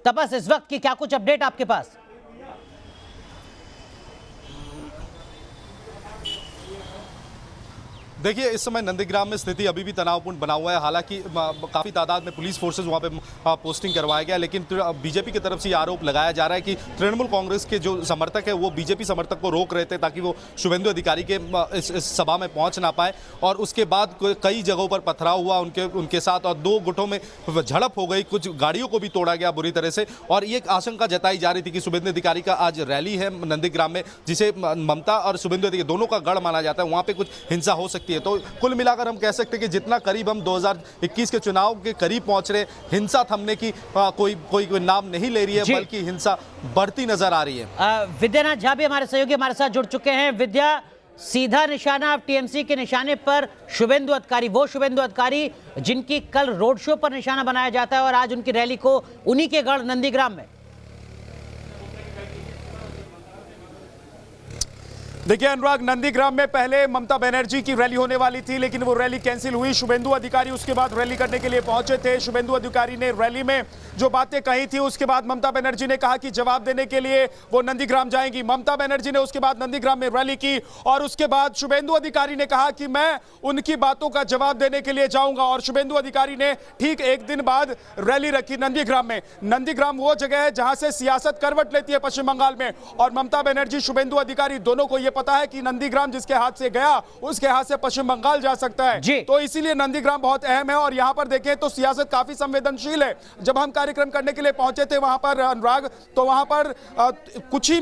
तपस, इस वक्त की क्या कुछ अपडेट आपके पास? देखिए, इस समय नंदीग्राम में स्थिति अभी भी तनावपूर्ण बना हुआ है। हालांकि काफ़ी तादाद में पुलिस फोर्सेज वहां पे पोस्टिंग करवाया गया, लेकिन बीजेपी की तरफ से ये आरोप लगाया जा रहा है कि तृणमूल कांग्रेस के जो समर्थक है वो बीजेपी समर्थक को रोक रहे थे ताकि वो शुभेंदु अधिकारी के इस सभा में पहुंच ना पाए। और उसके बाद कई जगहों पर पथराव हुआ उनके साथ और 2 गुटों में झड़प हो गई, कुछ गाड़ियों को भी तोड़ा गया बुरी तरह से। और ये आशंका जताई जा रही थी कि शुभेंदु अधिकारी का आज रैली है नंदीग्राम में, जिसे ममता और शुभेंदु अधिकारी दोनों का गढ़ माना जाता है, वहाँ पे कुछ हिंसा हो सकती है। तो कुल मिलाकर हम कह सकते हैं कि जितना करीब हम 2021 के चुनाव के करीब पहुंच रहे, हिंसा थमने की कोई नाम नहीं ले रही है, बल्कि हिंसा बढ़ती नजर आ रही है। विद्यानाथ झा भी हमारे सहयोगी हमारे साथ जुड़ चुके हैं। विद्या, सीधा निशाना अब टीएमसी के निशाने पर शुभेंदु अधिकारी, वो शुभेंदु अधिकारी जिनकी कल रोड शो पर निशाना बनाया जाता है और आज उनकी रैली को उन्हीं के गढ़ नंदीग्राम में। देखिए अनुराग, नंदीग्राम में पहले ममता बनर्जी की रैली होने वाली थी, लेकिन वो रैली कैंसिल हुई। शुभेंदु अधिकारी उसके बाद रैली करने के लिए पहुंचे थे। शुभेंदु अधिकारी ने रैली में जो बातें कही थी, उसके बाद ममता बनर्जी ने कहा कि जवाब देने के लिए वो नंदीग्राम जाएंगी। ममता बनर्जी ने उसके बाद नंदीग्राम में रैली की और उसके बाद शुभेंदु अधिकारी ने कहा कि मैं उनकी बातों का जवाब देने के लिए जाऊंगा। और शुभेंदु अधिकारी ने ठीक 1 दिन बाद रैली रखी नंदीग्राम में। नंदीग्राम वो जगह है जहां से सियासत करवट लेती है पश्चिम बंगाल में, और ममता बनर्जी, शुभेंदु अधिकारी दोनों को पता है कि नंदीग्राम जिसके हाथ से गया उसके हाथ से पश्चिम बंगाल जा सकता है। तो इसीलिए नंदीग्राम बहुत अहम है। और यहां पर देखें तो सियासत काफी संवेदनशील है। जब हम कार्यक्रम करने के लिए पहुंचे थे वहां पर अनुराग, तो वहां पर कुछ ही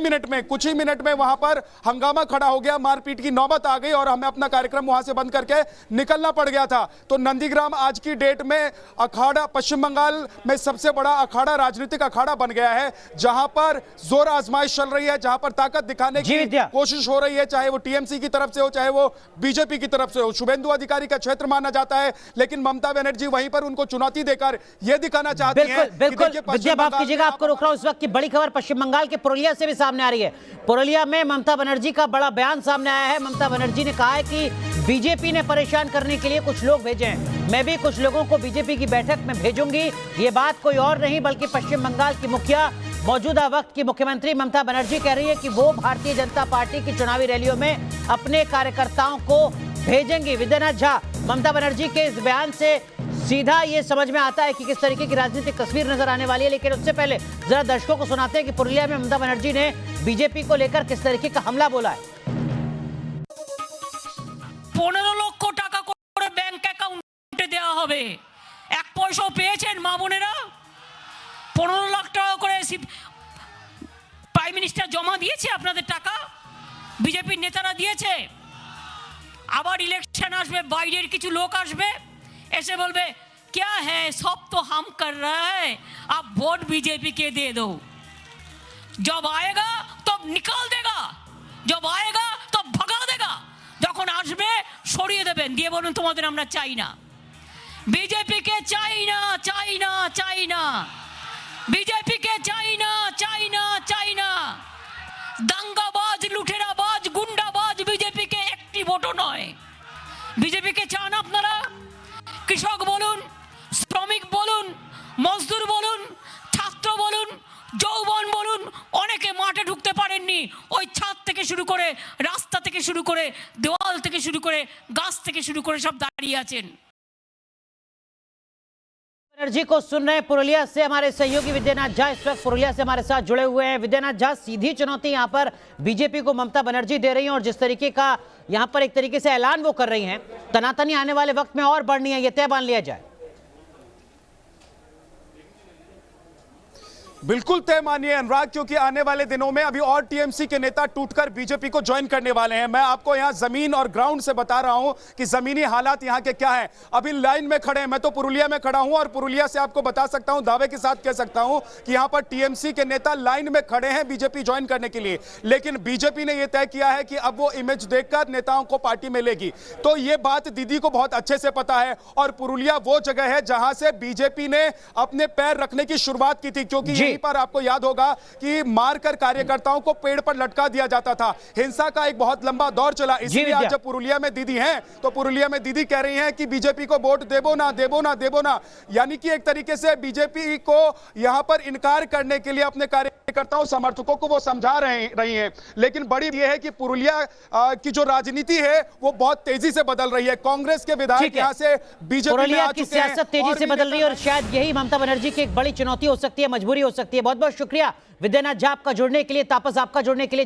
मिनट में वहां पर हंगामा खड़ा हो गया, मारपीट की नौबत आ गई और हमें अपना कार्यक्रम वहां से बंद करके निकलना पड़ गया था। तो नंदीग्राम आज की डेट में अखाड़ा, पश्चिम बंगाल में सबसे बड़ा अखाड़ा, राजनीतिक अखाड़ा बन गया है, जहां पर जोर आजमाइश चल रही है, जहां पर ताकत दिखाने की कोशिश हो रही है, चाहे वो टीएमसी की तरफ से हो चाहे वो बीजेपी की तरफ से हो। शुभेंदु अधिकारी का क्षेत्र माना जाता है, लेकिन ममता बनर्जी वहीं पर उनको चुनौती देकर यह दिखाना चाहती है। बिल्कुल विद्या, माफ कीजिएगा, आपको रोक रहा हूं। इस वक्त की बड़ी खबर पश्चिम बंगाल के पुरुलिया से भी सामने आ रही है। पुरुलिया में ममता बनर्जी का बड़ा बयान सामने आया है। ममता बनर्जी ने कहा है कि बीजेपी ने परेशान करने के लिए कुछ लोग भेजे हैं, मैं भी कुछ लोगों को बीजेपी की बैठक में भेजूंगी। ये बात कोई और नहीं बल्कि पश्चिम बंगाल की मुखिया, मौजूदा वक्त की मुख्यमंत्री ममता बनर्जी कह रही है कि वो भारतीय जनता पार्टी की चुनावी रैलियों में अपने कार्यकर्ताओं को भेजेंगी। विद्यानाथ झा, ममता बनर्जी के इस बयान से सीधा ये समझ में आता है कि किस तरीके की राजनीतिक तस्वीर नजर आने वाली है, लेकिन उससे पहले जरा दर्शकों को सुनाते हैं कि पुरुलिया में ममता बनर्जी ने बीजेपी को लेकर किस तरीके का हमला बोला है। 15 লক্ষ টাকা করে ব্যাংক অ্যাকাউন্টে দেওয়া হবে, 1 পয়সাও পেয়েছেন মা বোনেরা? 15 লাখ টাকা করে প্রাইম মিনিস্টার জমা দিয়েছে আপনাদের টাকা, বিজেপির নেতারা দিয়েছে। আবার ইলেকশন আসবে, বাইরের কিছু লোক আসবে, এসে বলবে क्या है सब तो हम कर रहा है, आप वोट बीजेपी के दे दो। जब आएगा तब निकाल देगा, जब आएगा तब भगा देगा, যখন আসবে সরিয়ে দেবেন, দিয়ে বলুন তোমাদের আমরা চাই না, बीजेपी के চাই না, চাই না, চাই না, बीजेपी के চাই না, চাই না, চাই না। দাঙ্গাবাজ, লুটেরাবাজ, গুন্ডাবাজ बीजेपी के একটি ভোটও নয়। बीजेपी के চান আপনারা? কৃষক বলুন, শ্রমিক বলুন, মজদুর বলুন, ছাত্র বলুন, যৌবন বলুন, অনেকে মাঠে ঢুকতে পারেননি। ওই ছাদ থেকে শুরু করে, রাস্তা থেকে শুরু করে, দেওয়াল থেকে শুরু করে, গাছ থেকে শুরু করে সব দাঁড়িয়ে আছেন। बनर्जी को सुन रहे हैं पुरुलिया से हमारे सहयोगी विद्यानाथ झा, इस वक्त पुरुलिया से हमारे साथ जुड़े हुए हैं। विद्यानाथ झा, सीधी चुनौती यहां पर बीजेपी को ममता बनर्जी दे रही हैं और जिस तरीके का यहां पर एक तरीके से ऐलान वो कर रही हैं, तनातनी आने वाले वक्त में और बढ़नी है, यह तय मान लिया जाए। बिल्कुल तय मानिए अनुराग, क्योंकि आने वाले दिनों में अभी और टीएमसी के नेता टूटकर बीजेपी को ज्वाइन करने वाले हैं। मैं आपको यहां जमीन और ग्राउंड से बता रहा हूं कि जमीनी हालात यहां के क्या हैं। अभी लाइन में खड़े हैं, मैं तो पुरुलिया में खड़ा हूं और पुरुलिया से आपको बता सकता हूं, दावे के साथ कह सकता हूं कि यहां पर टीएमसी के नेता लाइन में खड़े हैं बीजेपी ज्वाइन करने के लिए। लेकिन बीजेपी ने यह तय किया है कि अब वो इमेज देखकर नेताओं को पार्टी में लेगी। तो ये बात दीदी को बहुत अच्छे से पता है और पुरुलिया वो जगह है जहां से बीजेपी ने अपने पैर रखने की शुरुआत की थी, क्योंकि कहीं पर आपको याद होगा कि मारकर कार्यकर्ताओं को पेड़ पर लटका दिया जाता था। हिंसा का एक बहुत लंबा दौर चला। इसलिए आज जब पुरुलिया में दीदी हैं तो पुरुलिया में दीदी कह रही हैं कि बीजेपी को वोट देबो ना, देबो ना, देबो ना, यानी कि एक तरीके से बीजेपी को यहां पर इनकार करने के लिए अपने कार्यकर्ताओं समर्थकों को वो समझा रही हैं। लेकिन बड़ी यह है कि पुरुलिया की जो राजनीति है वो बहुत तेजी से बदल रही है। कांग्रेस के विधायक यहां से बीजेपी में आ चुके हैं। सियासत तेजी से बदल रही है और शायद यही ममता बनर्जी की एक बड़ी चुनौती हो सकती है, मजबूरी हो सकती है। बहुत बहुत शुक्रिया विद्यानाथ झा आपका जुड़ने के लिए, तापस आपका जुड़ने के लिए।